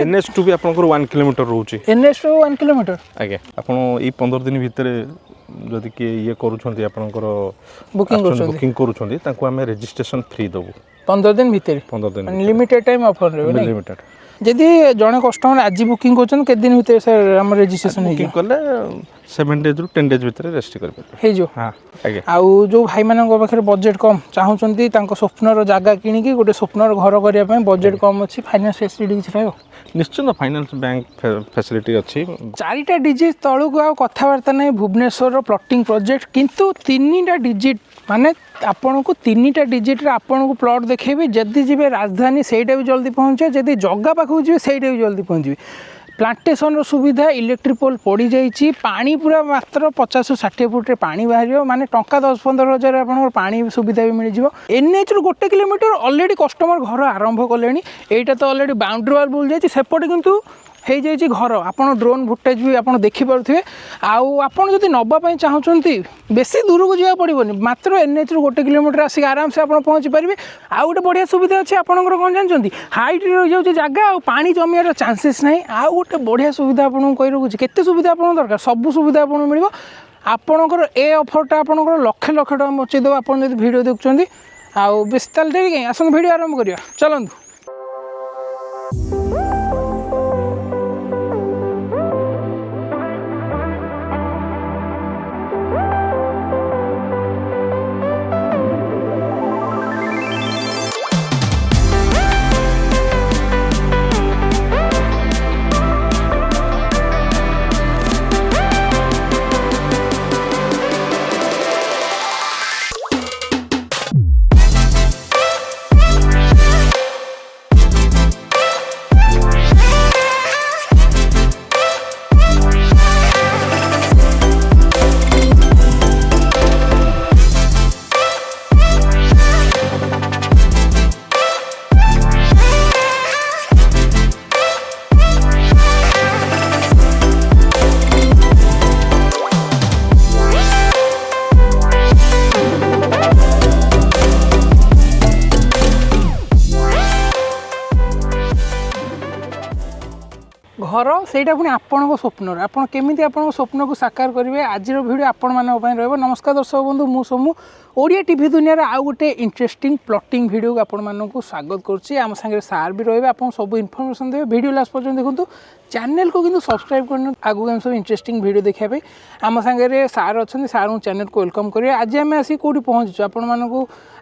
NH2 भी आपनकर 1 kilometre रहउची NH2 1 kilometre आगे आपण ई 15 दिन भीतर जदि के ये करूछंती आपनकर बुकिंग करूछंती ताको हमें रजिस्ट्रेशन फ्री दबो 15 दिन भीतर 15 दिन लिमिटेड टाइम ऑफर रहबो लिमिटेड जदि जने कस्टमर आज बुकिंग करछन के दिन भीतर सर हम रजिस्ट्रेशन हे बुकिंग करले 7 डेज रु 10 डेज भीतर रजिस्टर कर हे जो हां आगे आउ जो भाई मानक पाखे बजेट कम चाहूचंती तांको स्वप्नर जागा किनी कि गोटे स्वप्नर घर करिया पय बजेट कम अछि फाइनेंस फैसिलिटी किछ रहयो निश्चित फाइनेंस बैंक फैसिलिटी अच्छी चारिटा डिजिट तळुक आ कथावार्ता नै भुवनेश्वर प्लॉटिंग प्रोजेक्ट किंतु तीनटा डिजिट माने आपन को तीनटा डिजिट रे आपन को प्लॉट देखेबे जदी जिबे राजधानी सेटा भी जल्दी पहुंचे जदी जग्गा पाखु जिबे सेटा भी जल्दी पहुंचबे प्लांटेशन रो सुविधा इलेक्ट्रिक पोल पड़ी जाइए पानी पूरा मात्र 50-60 फुट रे पानी बाहर माने टंका 10-15 हजार आपन पानी सुविधा भी मिल जिवो NH रो 1 किलोमीटर ऑलरेडी कस्टमर घर आरंभ कलेनी एटा तो ऑलरेडी बाउंड्री वाल बुल जाइए सेपटे किंतु हो जाइए घर आपन ड्रोन फुटेज भी आपन देखि पारुथिबे आउ आपन जदि नबा पय चाहउचंती बेसी दूर को जिया पड़िबोनी मात्र NH रो 1 किलोमीटर आसी आराम से आपन पहुंची परिबे आ गोटे बढ़िया सुविधा अछि आपनकर कोन जानचंती हाइट रे रह जाउची जागा आ पानी जमियार चांसेस नै आ गोटे बढ़िया सुविधा आपन कहि रहउची केते सुविधा आपन दरकार सब सुविधा आपन मिलिबो आपनकर ए ऑफरटा आपनकर लाख लाख टका मचे देबो आपन जदि वीडियो देखुचंती आ विस्तार देबे आसन वीडियो आरंभ करिया चलंतु घर सेटा पुणी आपण स्वप्न आपड़ केमी आप स्वप्न को साकार करेंगे आज भिडियो आपण मान नमस्कार दर्शक बंधु मु सोमू ओडिया टीवी दुनिया रे आउ गोटे इंटरेस्टिंग प्लॉटिंग वीडियो आपण मानक स्वागत करुच्ची आम सागे सार भी रही आप सब इनफर्मेशन देवे वीडियो लास्ट पर्यटन देखूँ चैनल को किंतु सब्सक्राइब करना आगू आम सब इंटरेस्टिंग वीडियो देखापी आम सागे सार अच्छा सार चैनल को वेलकम करेंगे आज आम आसी कौटी पहुँचु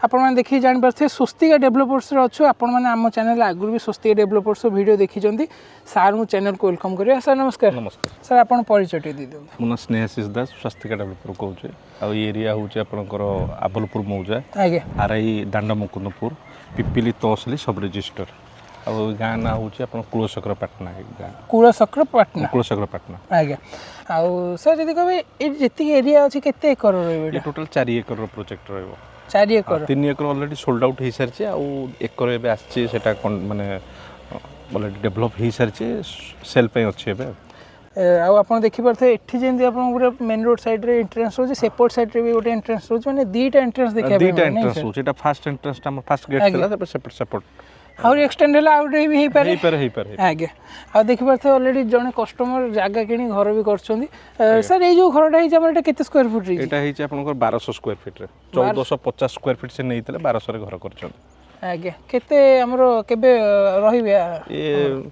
आपण देखिए जापारे स्वस्तिका डेभलपर्स अच्छु आपण मैंने आम चैनल आगुरी भी स्वस्तिका डेभलपर्स वीडियो देखी सार चैनल को वेलकम करेंगे सर नमस्कार नमस्कार सर आप परिचय दे दिखाँ मो स्नेहाशीष दास स्वस्तिका डेभलपर कहूँ आ एरिया हूँ आपंकर आबलपुर मौजा आगे आरआई दांडा मुकुंदपुर पिपिली तहसिल सब रजिस्टर आ गाँ ना हूँ कुलचक्र पाटना कुलचक्र पाटना कुलचक्र पाटना आगे आउ सर जब कहे जी एरिया अच्छी केते एकर रही टोटाल 4 एकर प्रोजेक्ट रही 4 एकर 3 एकर ऑलरेडी सोल्ड आउट हो सारी आउ एकर एबे आछे सेटा माने ऑलरेडी डेवलप हो सारी सेल पे अच्छे एबे आउ आपन देखि परथे एठी जेंदी आपन पूरा मेन रोड साइड रे एंट्रेंस हो सेपोर्ट साइड रे भी गोटे एंट्रेंस हो माने दीटा एंट्रेंस देखा दीटा एंट्रेंस हो सेटा फर्स्ट एंट्रेंस ता फर्स्ट गेट थला तब सेपोर्ट और एक्सटेंड होला आउट रे भी हे पारे आगे आ देखि परथे ऑलरेडी जने कस्टमर जागा किनी घर भी करछोंदी सर ए जो घरटा हे हमर एटा केते स्क्वायर फुट रे एटा हे आपनकर 1200 स्क्वायर फीट रे 1450 स्क्वायर फीट से नैतले 1200 रे घर करछोंदी आगे केते हमरो केबे रहिबे ए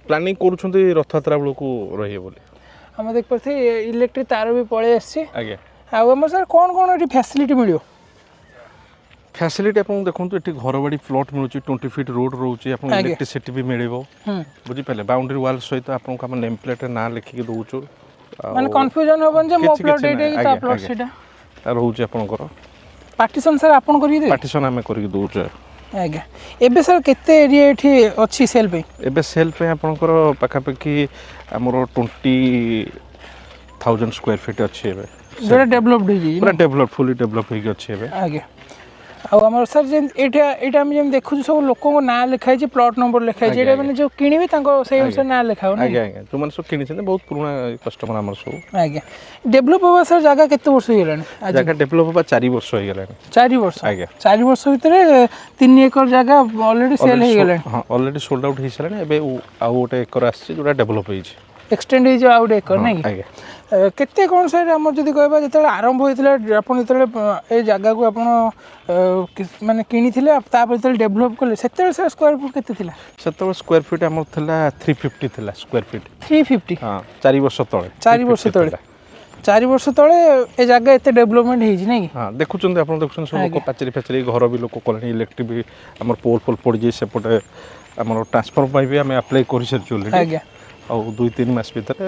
प्लानिंग करूछोंदी रथयात्रा बेल को रहिए बोली हम देख परथे इलेक्ट्रिक तार भी पळे आछे आगे आ हमर सर कोन एटी फैसिलिटी मिलियो फैसिलिटी आप देखो ये घर बाड़ी प्लॉट मिलूँ 20 फीट रोड रोचे आप इलेक्ट्रिसिटी भी मिल बुझीपारे बाउंड्री वाल सहित आपको आम नेम प्लेट ना लिखिक दौचु माने कंफ्यूजन होबन जे मो प्लॉट एटे कि ता प्लॉट सेटा रोचे आपनकर पार्टीशन सर आपन करि दे पार्टीशन आमे करि दौचु आगे एबे सर केते एरिया एठी अछि सेल पे एबे सेल पे आपनकर पाखा पाखी हमरो 20000 स्क्वायर फीट अछि एबे जेटा डेवलप्ड हो जी पूरा डेवलप फुली डेवलप हो गई अछि एबे आगे ଆଉ ଆମର ସାର୍ ଯେମିତି ଏଇଟା ଆମେ ଯେମିତି ଦେଖୁଛୁ ସବୁ ଲୋକଙ୍କ ନାଁ ଲେଖା ହେଇଛି ପ୍ଲଟ୍ ନମ୍ବର ଲେଖା ହେଇଛି ଏଇଟା ମାନେ ଯେଉଁ କିଣିବେ ତାଙ୍କ ସେଇ ଅନୁସାରେ ନାଁ ଲେଖା ହବ ଆଜ୍ଞା ଆଜ୍ଞା ଯେଉଁମାନେ ସବୁ କିଣିଛନ୍ତି ବହୁତ ପୁରୁଣା କଷ୍ଟମର ଆମର ସବୁ। ଆଜ୍ଞା ଡେଭଲପ୍ ହବା ସାର୍ ଜାଗା କେତେ ବର୍ଷ ହେଇଗଲାଣି? ଜାଗା ଡେଭଲପ୍ ହବା 4 ବର୍ଷ ହେଇଗଲାଣି। 4 ବର୍ଷ? ଆଜ୍ଞା 4 ବର୍ଷ ଭିତରେ 3 ଏକର ଜାଗା ଅଲରେଡ଼ି ସେଲ୍ ହେଇଗଲାଣି? ହଁ ଅଲରେଡ଼ି ସୋଲ୍ଡ ଆଉଟ୍ ହେଇସାରିଲାଣି। ଏବେ ଆଉ ଗୋଟେ ଏକର ଆସିଛି ଯେଉଁଟା ଡେଭଲପ୍ ହେଇଛି, ଏକ୍ସଟେଣ୍ଡ ହେଇଯିବ ଆଉ ଗୋଟେ ଏକର ନାଇଁ କି? ଆଜ୍ଞା କେତେ କ'ଣ ସାର୍ ଆମର ଯଦି କହିବା ଯେତେବେଳେ ଆରମ୍ଭ ହେଇଥିଲା ଆପଣ ଯେତେବେଳେ ଏଇ ଜାଗାକୁ ଆପଣ ମାନେ କିଣିଥିଲେ ତାପରେ ଯେତେବେଳେ ଡେଭଲପ୍ କଲେ ସେତେବେଳେ ସାର୍ ସ୍କୋୟାର ଫୁଟ୍ କେତେ ଥିଲା? ସେତେବେଳେ ସ୍କୋୟାର ଫିଟ୍ ଆମର ଥିଲା 350 ଥିଲା ସ୍କୋୟାର ଫିଟ୍। 350? ହଁ 4 ବର୍ଷ ତଳେ। 4 ବର୍ଷ ତଳେ? 4 ବର୍ଷ ତଳେ ଏ ଜାଗା ଏତେ ଡେଭଲପମେଣ୍ଟ ହେଇଛି ନାଇଁ କି? ହଁ ଦେଖୁଛନ୍ତି ଆପଣ ଦେଖୁଛନ୍ତି ସବୁ ଲୋକ ପାଚେରୀ ଫାଚେରୀ ଘର ବି ଲୋକ କଲେଣି, ଇଲେକ୍ଟ୍ରିକ୍ ବି ଆମର ପୋଲ୍ ଫୋଲ୍ ପଡ଼ିଯାଇଛି ସେପଟେ। ଆମର ଟ୍ରାନ୍ସଫର୍ମ ପାଇଁ ବି ଆମେ ଆପ୍ଲାଏ କରିସାରିଛୁ ଅଲରେଡ଼ି। ଆଜ୍ଞା ଆଉ 2-3 ମାସ ଭିତରେ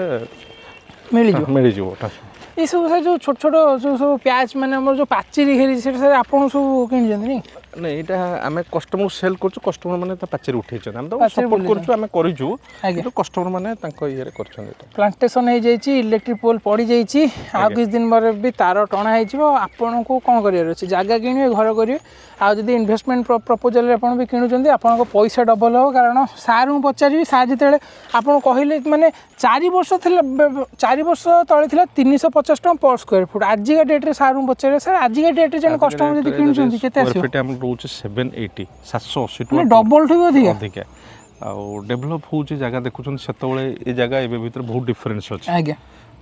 ମିଳିଯିବ। ଏସବୁ ସାର୍ ଯେଉଁ ଛୋଟ ଛୋଟ ଯେଉଁ ସବୁ ପ୍ୟାଚ୍ ମାନେ ଆମର ଯେଉଁ ପାଚେରୀ ଘେରିଛି ସେଇଟା ସାର୍ ଆପଣ ସବୁ କିଣିଛନ୍ତି ନାଇଁ? ନାଇଁ ଏଇଟା ଆମେ କଷ୍ଟମରକୁ ସେଲ୍ କରୁଛୁ, କଷ୍ଟମର ମାନେ ତା ପାଚେରୀ ଉଠେଇଛନ୍ତି, ଆମେ ତାକୁ ସପୋର୍ଟ କରୁଛୁ, ଆମେ କରିଛୁ କିନ୍ତୁ କଷ୍ଟମର ମାନେ ତାଙ୍କ ଇଏରେ କରିଛନ୍ତି। ପ୍ଲାଣ୍ଟେସନ୍ ହେଇଯାଇଛି, ଇଲେକ୍ଟ୍ରିକ୍ ପୋଲ୍ ପଡ଼ିଯାଇଛି, ଆଉ କିଛି ଦିନ ପରେ ବି ତାର ଟଣା ହେଇଯିବ। ଆପଣଙ୍କୁ କ'ଣ କରିବାର ଅଛି? ଜାଗା କିଣିବେ, ଘର କରିବେ। ଆଉ ଯଦି ଇନଭେଷ୍ଟମେଣ୍ଟ ପ୍ରପୋଜାଲରେ ଆପଣ ବି କିଣୁଛନ୍ତି ଆପଣଙ୍କ ପଇସା ଡବଲ୍ ହେବ। କାରଣ ସାର୍ଙ୍କୁ ପଚାରିବି, ସାର୍ ଯେତେବେଳେ ଆପଣ କହିଲେ ମାନେ 4 ବର୍ଷ ଥିଲା 4 ବର୍ଷ ତଳେ ଥିଲା 350 ଟଙ୍କା ପର୍ ସ୍କୋୟାର ଫୁଟ୍, ଆଜିକା ଡେଟ୍ରେ ସାର୍ଙ୍କୁ ପଚାରିବେ ସାର୍ ଆଜିକା ଡେଟ୍ରେ ଜଣେ କଷ୍ଟମର ଯଦି କିଣୁଛନ୍ତି କେତେ ଆସିବ? ଆମର ରହୁଛି 780 780 ମାନେ ଟଙ୍କା, ଡବଲ୍ ଠୁ ଅଧିକା। ଆଉ ଡେଭଲପ୍ ହେଉଛି ଜାଗା ଦେଖୁଛନ୍ତି, ସେତେବେଳେ ଏ ଜାଗା ଏବେ ଭିତରେ ବହୁତ ଡିଫରେନ୍ସ ଅଛି। ଆଜ୍ଞା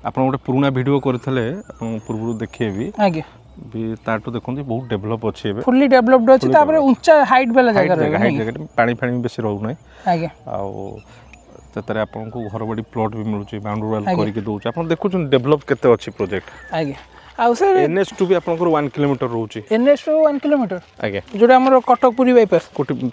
ଆପଣ ଗୋଟେ ପୁରୁଣା ଭିଡ଼ିଓ କରିଥିଲେ, ଆପଣ ପୂର୍ବରୁ ଦେଖିବେ ଆଜ୍ଞା ବି ତାଠୁ ଦେଖନ୍ତି ବହୁତ ଡେଭଲପ୍ ଅଛି ଏବେ, ଫୁଲି ଡେଭଲପଡ୍ ଅଛି। ତାପରେ ଉଞ୍ଚା ହାଇଟ୍ ବାଲା ଜାଗା ରହିବ ନାଇଁ? ପାଣି ଫାଣି ବେଶୀ ରହୁନାହିଁ। ଆଜ୍ଞା ଆଉ ସେଥିରେ ଆପଣଙ୍କୁ ଘର ବାଡ଼ି ପ୍ଲଟ୍ ବି ମିଳୁଛି, ବାଉଣ୍ଡରୀ ୱାଲ୍ କରିକି ଦେଉଛି। ଆପଣ ଦେଖୁଛନ୍ତି ଡେଭଲପ୍ କେତେ ଅଛି ପ୍ରୋଜେକ୍ଟ। ଆଜ୍ଞା ଆଉ ସାର୍ NH2 ବି ଆପଣଙ୍କର 1 କିଲୋମିଟର ରହୁଛି। NH2 1 kilometre? ଆଜ୍ଞା ଯେଉଁଟା ଆମର କଟକ ପୁରୀ ବାଇପାସ୍।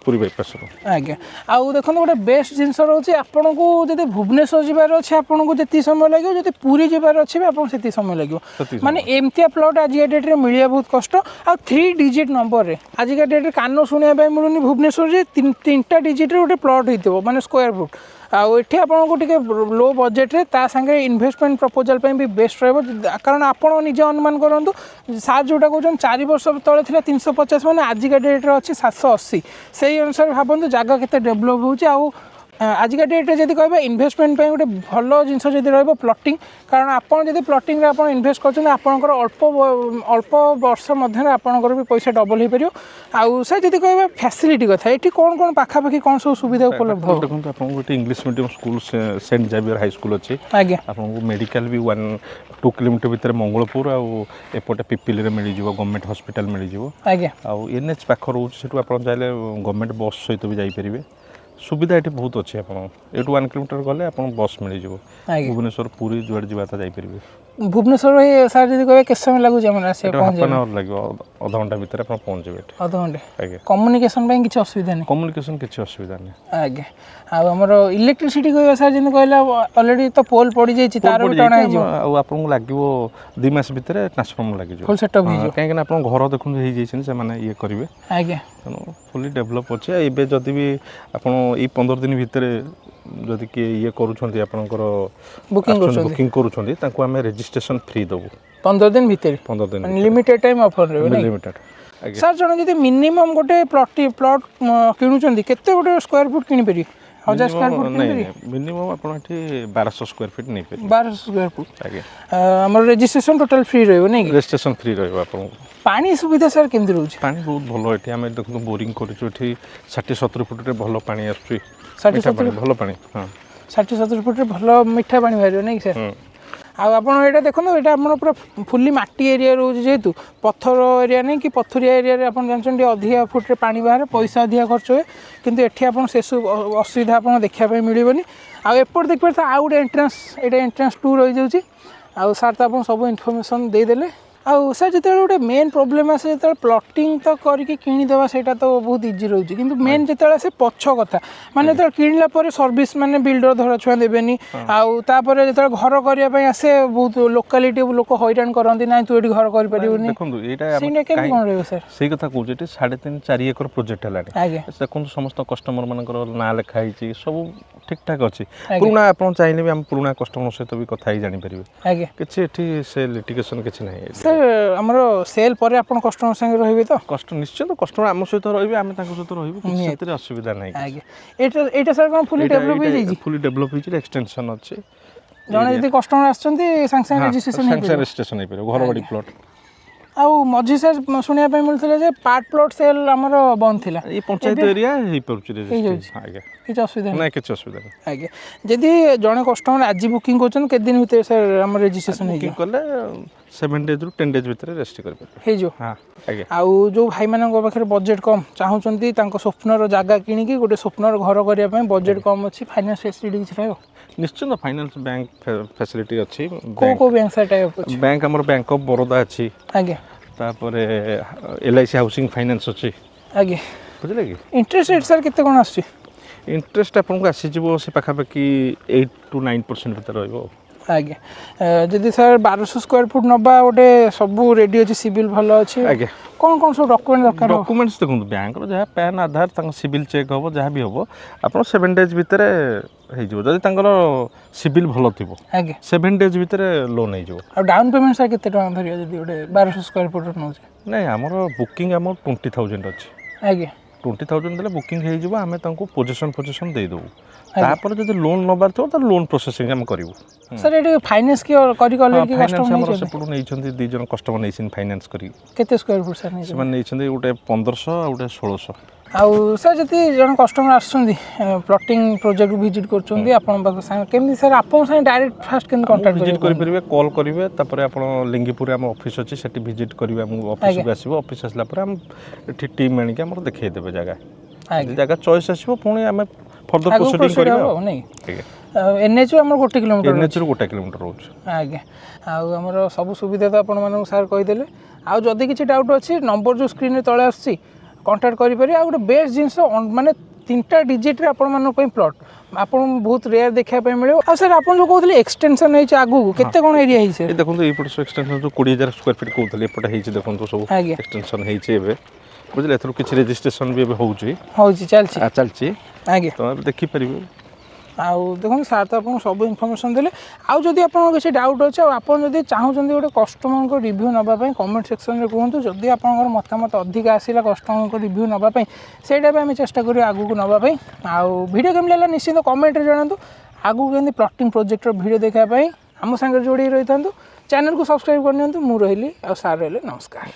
ପୁରୀ ବାଇପାସ୍ର। ଆଜ୍ଞା ଆଉ ଦେଖନ୍ତୁ ଗୋଟେ ବେଷ୍ଟ ଜିନିଷ ରହୁଛି, ଆପଣଙ୍କୁ ଯଦି ଭୁବନେଶ୍ୱର ଯିବାର ଅଛି ଆପଣଙ୍କୁ ଯେତିକି ସମୟ ଲାଗିବ, ଯଦି ପୁରୀ ଯିବାର ଅଛି ବି ଆପଣଙ୍କୁ ସେତିକି ସମୟ ଲାଗିବ। ମାନେ ଏମିତିଆ ପ୍ଲଟ୍ ଆଜିକା ଡେଟ୍ରେ ମିଳିବା ବହୁତ କଷ୍ଟ। ଆଉ 3 ଡିଜିଟ୍ ନମ୍ବରରେ ଆଜିକା ଡେଟ୍ରେ କାନ ଶୁଣିବା ପାଇଁ ମିଳୁନି ଭୁବନେଶ୍ୱରରେ 3ଟା ଡିଜିଟ୍ରେ ଗୋଟେ ପ୍ଲଟ୍ ହେଇଥିବ ମାନେ ସ୍କୋୟାର ଫୁଟ୍। ଆଉ ଏଠି ଆପଣଙ୍କୁ ଟିକେ ଲୋ ବଜେଟ୍ରେ ତା ସାଙ୍ଗରେ ଇନଭେଷ୍ଟମେଣ୍ଟ ପ୍ରପୋଜାଲ୍ ପାଇଁ ବି ବେଷ୍ଟ ରହିବ। କାରଣ ଆପଣ ନିଜେ ଅନୁମାନ କରନ୍ତୁ ସାର୍ ଯେଉଁଟା କହୁଛନ୍ତି 4 ବର୍ଷ ତଳେ ଥିଲା 350 ମାନେ ଆଜିକା ଡେଟ୍ରେ ଅଛି 780। ସେଇ ଅନୁସାରେ ଭାବନ୍ତୁ ଜାଗା କେତେ ଡେଭଲପ୍ ହେଉଛି। ଆଉ ଆଜିକା ଡେଟ୍ରେ ଯଦି କହିବେ ଇନଭେଷ୍ଟମେଣ୍ଟ ପାଇଁ ଗୋଟେ ଭଲ ଜିନିଷ ଯଦି ରହିବ ପ୍ଲଟିଂ। କାରଣ ଆପଣ ଯଦି ପ୍ଲଟିଂରେ ଆପଣ ଇନଭେଷ୍ଟ କରୁଛନ୍ତି ଆପଣଙ୍କର ଅଳ୍ପ ବର୍ଷ ମଧ୍ୟରେ ଆପଣଙ୍କର ବି ପଇସା ଡବଲ୍ ହୋଇପାରିବ। ଆଉ ସାର୍ ଯଦି କହିବେ ଫ୍ୟାସିଲିଟି କଥା, ଏଠି କ'ଣ କ'ଣ ପାଖାପାଖି କ'ଣ ସବୁ ସୁବିଧା ଉପଲବ୍ଧ ହେବ? ଦେଖନ୍ତୁ ଆପଣଙ୍କୁ ଗୋଟେ English medium school saint Xavier high school ଅଛି। ଆଜ୍ଞା ଆପଣଙ୍କୁ ମେଡ଼ିକାଲ ବି 1-2 କିଲୋମିଟର ଭିତରେ ମଙ୍ଗଳପୁର, ଆଉ ଏପଟେ ପିପିଲିରେ ମିଳିଯିବ, ଗଭର୍ଣ୍ଣମେଣ୍ଟ ହସ୍ପିଟାଲ ମିଳିଯିବ। ଆଜ୍ଞା ଆଉ NH ପାଖ ରହୁଛି, ସେଠୁ ଆପଣ ଚାହିଁଲେ ଗଭର୍ଣ୍ଣମେଣ୍ଟ ବସ୍ ସହିତ ବି ଯାଇପାରିବେ। ସୁବିଧା ଏଠି ବହୁତ ଅଛି। ଆପଣ ଏଠୁ 1 କିଲୋମିଟର ଗଲେ ଆପଣଙ୍କୁ ବସ୍ ମିଳିଯିବ, ଭୁବନେଶ୍ୱର ପୁରୀ ଯୁଆଡ଼େ ଯିବା କଥା ଯାଇପାରିବେ। ଭୁବନେଶ୍ୱର ସାର୍ ଯଦି କହିବେ କେତେ ସମୟ ଲାଗୁଛି ଆମର ଆସିବା ପହଞ୍ଚିବା? 1/2 ଆୱାର ଲାଗିବ, ଅଧଘଣ୍ଟା ଭିତରେ ଆପଣ ପହଞ୍ଚିବେ ଏଠି। ଅଧଘଣ୍ଟେ? ଆଜ୍ଞା କମ୍ୟୁନିକେସନ୍ ପାଇଁ କିଛି ଅସୁବିଧା ନାହିଁ? କମ୍ୟୁନିକେସନ୍ କିଛି ଅସୁବିଧା ନାହିଁ। ଆଜ୍ଞା ଆଉ ଆମର ଇଲେକ୍ଟ୍ରିସିଟି କହିବା ସାର୍ ଯେମିତି କହିଲେ ଅଲରେଡ଼ି ତ ପୋଲ୍ ପଡ଼ିଯାଇଛି, ତାର ବି ଟଣା ହେଇଯିବ। ଆଉ ଆପଣଙ୍କୁ ଲାଗିବ 2 ମାସ ଭିତରେ ଟ୍ରାନ୍ସଫର୍ମର ଲାଗିଯିବ, ଫୁଲ୍ ସେଟଅପ୍ ହେଇଯିବ। କାହିଁକିନା ଆପଣଙ୍କ ଘର ଦେଖନ୍ତୁ ହେଇଯାଇଛନ୍ତି, ସେମାନେ ଇଏ କରିବେ। ଆଜ୍ଞା ତେଣୁ ଫୁଲି ଡେଭଲପ୍ ଅଛି। ଏବେ ଯଦି ବି ଆପଣ ଏଇ 15 ଦିନ ଭିତରେ ଯଦି କିଏ ଇଏ କରୁଛନ୍ତି, ଆପଣଙ୍କର ବୁକିଂ କରୁଛନ୍ତି, ତାଙ୍କୁ ଆମେ ରେଜିଷ୍ଟ୍ରେସନ୍ ଫ୍ରି ଦେବୁ 15 ଦିନ ଭିତରେ। ଲିମିଟେଡ୍ ଟାଇମ୍ ଅଫର୍ ରହିବ ନାଇଁ? ସାର୍ ଜଣେ ଯଦି ମିନିମମ୍ ଗୋଟେ ପ୍ଲଟ୍ କିଣୁଛନ୍ତି କେତେ ଗୋଟେ ସ୍କୋୟାର ଫୁଟ୍ କିଣିପାରିବେ? 1000 ସ୍କୋୟାର ଫୁଟ୍ କିଣିପାରିବେ? ମିନିମମ୍ ଆପଣ ଏଠି 1200 ସ୍କୋୟାର ଫିଟ୍ ନେଇପାରିବେ। 1200 ସ୍କୋୟାର ଫୁଟ୍? ଆଜ୍ଞା ଆମର ରେଜିଷ୍ଟ୍ରେସନ୍ ଟୋଟାଲ୍ ଫ୍ରି ରହିବ ନାଇଁ କି? ରେଜିଷ୍ଟ୍ରେସନ୍ ଫ୍ରି ରହିବ ଆପଣଙ୍କୁ। ପାଣି ସୁବିଧା ସାର୍ କେମିତି ରହୁଛି? ପାଣି ବହୁତ ଭଲ ଏଠି। ଆମେ ଦେଖନ୍ତୁ ବୋରିଂ କରିଛୁ ଏଠି 60-70 ଫୁଟରେ ଭଲ ପାଣି ଆସୁଛି। 60-70 ଭଲ ପାଣି। ହଁ 60-70 ଫୁଟରେ ଭଲ ମିଠା ପାଣି ବାହାରିବ ନାଇଁ କି ସାର୍? ଆଉ ଆପଣ ଏଇଟା ଦେଖନ୍ତୁ, ଏଇଟା ଆମର ପୁରା ଫୁଲି ମାଟି ଏରିଆ ରହୁଛି, ଯେହେତୁ ପଥର ଏରିଆ ନାହିଁ କି ପଥରିଆ ଏରିଆରେ ଆପଣ ଜାଣିଛନ୍ତି ଅଧିକା ଫୁଟରେ ପାଣି ବାହାରେ, ପଇସା ଅଧିକା ଖର୍ଚ୍ଚ ହୁଏ। କିନ୍ତୁ ଏଠି ଆପଣ ସେସବୁ ଅସୁବିଧା ଆପଣ ଦେଖିବା ପାଇଁ ମିଳିବନି। ଆଉ ଏପଟେ ଦେଖିପାରୁଥିବେ ଆଉ ଗୋଟେ ଏଣ୍ଟ୍ରାନ୍ସ, ଏଇଟା ଏଣ୍ଟ୍ରାନ୍ସ 2 ରହିଯାଉଛି। ଆଉ ସାର୍ ତ ଆପଣ ସବୁ ଇନଫର୍ମେସନ୍ ଦେଇଦେଲେ। ଆଉ ସାର୍ ଯେତେବେଳେ ଗୋଟେ ମେନ୍ ପ୍ରୋବ୍ଲେମ୍ ଆସେ, ଯେତେବେଳେ ପ୍ଲଟିଂ ତ କରିକି କିଣିଦେବା ସେଇଟା ତ ବହୁତ ଇଜି ରହୁଛି, କିନ୍ତୁ ମେନ୍ ଯେତେବେଳେ ଆସେ ପଛ କଥା, ମାନେ ଯେତେବେଳେ କିଣିଲା ପରେ ସର୍ଭିସ୍ ମାନେ ବିଲ୍ଡର ଧରା ଛୁଆଁ ଦେବେନି। ଆଉ ତାପରେ ଯେତେବେଳେ ଘର କରିବା ପାଇଁ ଆସେ ବହୁତ ଲୋକାଲିଟି ଲୋକ ହଇରାଣ କରନ୍ତି, ନାଇଁ ତୁ ଏଠି ଘର କରିପାରିବୁନି। ଦେଖନ୍ତୁ ଏଇଟା ସେଇଟା କେମିତି କ'ଣ ରହିବ ସାର୍? ସେଇ କଥା କହୁଛି, ଏଠି 3.5-4 ଏକର ପ୍ରୋଜେକ୍ଟ ହେଲାଣି। ଆଜ୍ଞା ଦେଖନ୍ତୁ ସମସ୍ତ କଷ୍ଟମର ମାନଙ୍କର ନାଁ ଲେଖା ହେଇଛି, ସବୁ ଠିକଠାକ୍ ଅଛି। ପୁରୁଣା ଆପଣ ଚାହିଁଲେ ବି ଆମ ପୁରୁଣା କଷ୍ଟମର ସହିତ ବି କଥା ହେଇ ଜାଣିପାରିବେ। ଆଜ୍ଞା କିଛି ଏଠି ସେ ଲିଟିଗେସନ୍ କିଛି ନାହିଁ। ସାର୍ ସାର୍ ଆମର ସେଲ୍ ପରେ ଆପଣ କଷ୍ଟମର ସାଙ୍ଗେ ରହିବେ ତ? ନିଶ୍ଚିତ କଷ୍ଟମର ଆମ ସହିତ ରହିବେ, ଆମେ ତାଙ୍କ ସହିତ ରହିବୁ, କିଛି ସେଥିରେ ଅସୁବିଧା ନାହିଁ। ଆଜ୍ଞା ଏଇଟା ସାର୍ କ'ଣ ଫୁଲି ଡେଭଲପ୍ ହେଇଯାଇଛି? ଫୁଲି ଡେଭଲପ୍ ହେଇଛି, ଏକ୍ସଟେନସନ୍ ଅଛି। ଜଣେ ଯଦି କଷ୍ଟମର ଆସୁଛନ୍ତି ସାଙ୍ଗେ ସାଙ୍ଗେ ରେଜିଷ୍ଟ୍ରେସନ୍ ହେଇପାରିବ, ଘର ବାଡ଼ି ପ୍ଲଟ୍। ଆଉ ମଝି ସାର୍ ଶୁଣିବା ପାଇଁ ମିଳୁଥିଲା ଯେ ପାର୍ଟ ପ୍ଲଟ୍ ସେଲ୍ ଆମର ବନ୍ଦ ଥିଲା, ଏଇ ପଞ୍ଚାୟତ ଏରିଆ ହେଇପାରୁଛି ଆଜ୍ଞା, କିଛି ଅସୁବିଧା ନାହିଁ, କିଛି ଅସୁବିଧା ନାହିଁ। ଆଜ୍ଞା ଯଦି ଜଣେ କଷ୍ଟମର ଆଜି ବୁକିଂ କରୁଛନ୍ତି କେତେ ଦିନ ଭିତରେ ସାର୍ ଆମର ରେଜିଷ୍ଟ୍ରେସନ୍ ହେଇଯିବ? କଲେ 7 ଡେଜ୍ରୁ 10 ଡେଜ୍ ଭିତରେ ରେଜିଷ୍ଟ୍ରି କରିପାରିବେ, ହେଇଯିବ। ଆଜ୍ଞା। ଆଉ ଯେଉଁ ଭାଇମାନଙ୍କ ପାଖରେ ବଜେଟ୍ କମ୍ ଚାହୁଁଛନ୍ତି, ତାଙ୍କ ସ୍ୱପ୍ନର ଜାଗା କିଣିକି ଗୋଟେ ସ୍ୱପ୍ନର ଘର କରିବା ପାଇଁ ବଜେଟ୍ କମ୍ ଅଛି, ଫାଇନାନ୍ସ ଫେସିଲିଟି କିଛି ରହିବ? ନିଶ୍ଚିନ୍ତ ଫାଇନାନ୍ସ ବ୍ୟାଙ୍କ ଫ୍ୟାସିଲିଟି ଅଛି। କେଉଁ ବ୍ୟାଙ୍କ ସାର୍ ଟାଇପ୍ ଅଛି? ବ୍ୟାଙ୍କ ଆମର ବ୍ୟାଙ୍କ ଅଫ୍ ବରୋଦା ଅଛି। ଆଜ୍ଞା। ତାପରେ LIC ହାଉସିଂ ଫାଇନାନ୍ସ ଅଛି। ଆଜ୍ଞା ବୁଝିଲେ କି? ଇଣ୍ଟରେଷ୍ଟ ରେଟ୍ ସାର୍ କେତେ କ'ଣ ଆସୁଛି? ଇଣ୍ଟରେଷ୍ଟ ଆପଣଙ୍କୁ ଆସିଯିବ ସେ ପାଖାପାଖି 8 to 9% ଭିତରେ ରହିବ। ଆଜ୍ଞା ଯଦି ସାର୍ 1200 ସ୍କୋୟାର ଫୁଟ୍ ନେବା, ଗୋଟେ ସବୁ ରେଡ଼ି ଅଛି, ସିଭିଲ୍ ଭଲ ଅଛି, ଆଜ୍ଞା। କ'ଣ କ'ଣ ସବୁ ଡକୁମେଣ୍ଟ ଦରକାର? ଡକୁମେଣ୍ଟସ୍ ଦେଖନ୍ତୁ, ବ୍ୟାଙ୍କର ଯାହା ପ୍ୟାନ୍ ଆଧାର, ତାଙ୍କ ସିଭିଲ୍ ଚେକ୍ ହେବ, ଯାହା ବି ହେବ ଆପଣ 7 ଡେଜ୍ ଭିତରେ ହେଇଯିବ। ଯଦି ତାଙ୍କର ସିଭିଲ୍ ଭଲ ଥିବ, ଆଜ୍ଞା 7 ଡେଜ୍ ଭିତରେ ଲୋନ୍ ହେଇଯିବ। ଆଉ ଡାଉନ୍ ପେମେଣ୍ଟ ସାର୍ କେତେ ଟଙ୍କା ଧରିବ ଯଦି ଗୋଟେ 1200 ସ୍କୋୟାର ଫୁଟ୍ ନେଉଛି? ନାଇଁ ଆମର ବୁକିଂ ଆମାଉଣ୍ଟ 20,000 ଅଛି। ଆଜ୍ଞା 20,000 ଦେଲେ ବୁକିଂ ହେଇଯିବ, ଆମେ ତାଙ୍କୁ ପୋଜିସନ୍ ଦେଇଦେବୁ। ତାପରେ ଯଦି ଲୋନ୍ ନେବାର ଥିବ ତାହେଲେ ଲୋନ୍ ପ୍ରୋସେସିଂ ଆମେ କରିବୁ। ସାର୍ ଏଠି ଫାଇନାନ୍ସ କିଏ କରିକି ଅଲରେଡ଼ି ଫାଇନାନ୍ସ ଆମର ସେପଟୁ ନେଇଛନ୍ତି, 2 ଜଣ କଷ୍ଟମର ନେଇଛନ୍ତି ଫାଇନାନ୍ସ କରିକି। କେତେ ସ୍କୋୟାର ଫୁଟ୍ ସାର୍ ନେଇଛନ୍ତି? ସେମାନେ ନେଇଛନ୍ତି ଗୋଟେ 1500 ଆଉ ଗୋଟେ 1600। ଆଉ ସାର୍ ଯଦି ଜଣେ କଷ୍ଟମର ଆସୁଛନ୍ତି ପ୍ଲଟିଂ ପ୍ରୋଜେକ୍ଟ ଭିଜିଟ୍ କରୁଛନ୍ତି ଆପଣଙ୍କ ପାଖ ସାଙ୍ଗେ, କେମିତି ସାର୍ ଆପଣଙ୍କ ସାଙ୍ଗେ ଡାଇରେକ୍ଟ ଫାଷ୍ଟ କେମିତି କଣ୍ଟାକ୍ଟ ଭିଜିଟ୍ କରିପାରିବେ, କଲ୍ କରିବେ, ତାପରେ ଆପଣ ଲିଙ୍ଗିପୁରରେ ଆମ ଅଫିସ୍ ଅଛି, ସେଠି ଭିଜିଟ୍ କରିବେ, ଆମ ଅଫିସକୁ ଆସିବ। ଅଫିସ୍ ଆସିଲା ପରେ ଆମେ ଏଠି ଟିମ୍ ଆଣିକି ଆମର ଦେଖେଇଦେବେ ଜାଗା। ଜାଗା ଚଏସ୍ ଆସିବ, ପୁଣି ଆମେ ଫର୍ଦର ପ୍ରୋସିଡିଂ କରିବା। NH ଆମର 1 କିଲୋମିଟର, NH ରୁ 1 କିଲୋମିଟର ରହୁଛି। ଆଜ୍ଞା ଆଉ ଆମର ସବୁ ସୁବିଧା ତ ଆପଣମାନଙ୍କୁ ସାର୍ କହିଦେଲେ। ଆଉ ଯଦି କିଛି ଡାଉଟ୍ ଅଛି, ନମ୍ବର ଯେଉଁ ସ୍କ୍ରିନ୍ରେ ତଳେ ଆସୁଛି କଣ୍ଟାକ୍ଟ କରିପାରିବେ। ଆଉ ଗୋଟେ ବେଷ୍ଟ ଜିନିଷ, ମାନେ 3ଟା ଡିଜିଟ୍ରେ ଆପଣମାନଙ୍କ ପାଇଁ ପ୍ଲଟ୍ ଆପଣଙ୍କୁ ବହୁତ ରେୟାର ଦେଖିବା ପାଇଁ ମିଳିବ। ଆଉ ସାର୍ ଆପଣ ଯେଉଁ କହୁଥିଲେ ଏକ୍ସଟେନସନ୍ ହେଇଛି ଆଗକୁ, କେତେ କ'ଣ ଏରିଆ ହେଇଛି? ଦେଖନ୍ତୁ ଏଇପଟେ ସବୁ ଏକ୍ସଟେନସନ୍ ଯେଉଁ 20,000 ସ୍କୋୟାର ଫିଟ୍ କହୁଥିଲେ, ଏପଟେ ହେଇଛି ଦେଖନ୍ତୁ ସବୁ ଏକ୍ସଟେନସନ୍ ହେଇଛି ଏବେ, ବୁଝିଲେ। ଏଥିରୁ କିଛି ରେଜିଷ୍ଟ୍ରେସନ୍ ବି ଏବେ ହେଉଛି ଚାଲିଛି। ଆଜ୍ଞା ତ ଏବେ ଦେଖିପାରିବେ। ଆଉ ଦେଖନ୍ତୁ ସାର୍ ତ ଆପଣଙ୍କୁ ସବୁ ଇନଫର୍ମେସନ୍ ଦେଲେ। ଆଉ ଯଦି ଆପଣଙ୍କର କିଛି ଡାଉଟ୍ ଅଛି, ଆଉ ଆପଣ ଯଦି ଚାହୁଁଛନ୍ତି ଗୋଟେ କଷ୍ଟମରଙ୍କ ରିଭ୍ୟୁ ନେବା ପାଇଁ, କମେଣ୍ଟ ସେକ୍ସନରେ କୁହନ୍ତୁ। ଯଦି ଆପଣଙ୍କର ମତାମତ ଅଧିକା ଆସିଲା କଷ୍ଟମରଙ୍କ ରିଭ୍ୟୁ ନେବା ପାଇଁ, ସେଇଟା ବି ଆମେ ଚେଷ୍ଟା କରିବା ଆଗକୁ ନେବା ପାଇଁ। ଆଉ ଭିଡ଼ିଓ କେମିତି ଲାଗିଲା ନିଶ୍ଚିତ କମେଣ୍ଟରେ ଜଣାନ୍ତୁ। ଆଗକୁ କେମିତି ପ୍ଲଟିଂ ପ୍ରୋଜେକ୍ଟର ଭିଡ଼ିଓ ଦେଖିବା ପାଇଁ ଆମ ସାଙ୍ଗରେ ଯୋଡ଼ିକି ରହିଥାନ୍ତୁ। ଚ୍ୟାନେଲକୁ ସବସ୍କ୍ରାଇବ୍ କରିନିଅନ୍ତୁ। ମୁଁ ରହିଲି, ଆଉ ସାର୍ ରହିଲେ, ନମସ୍କାର।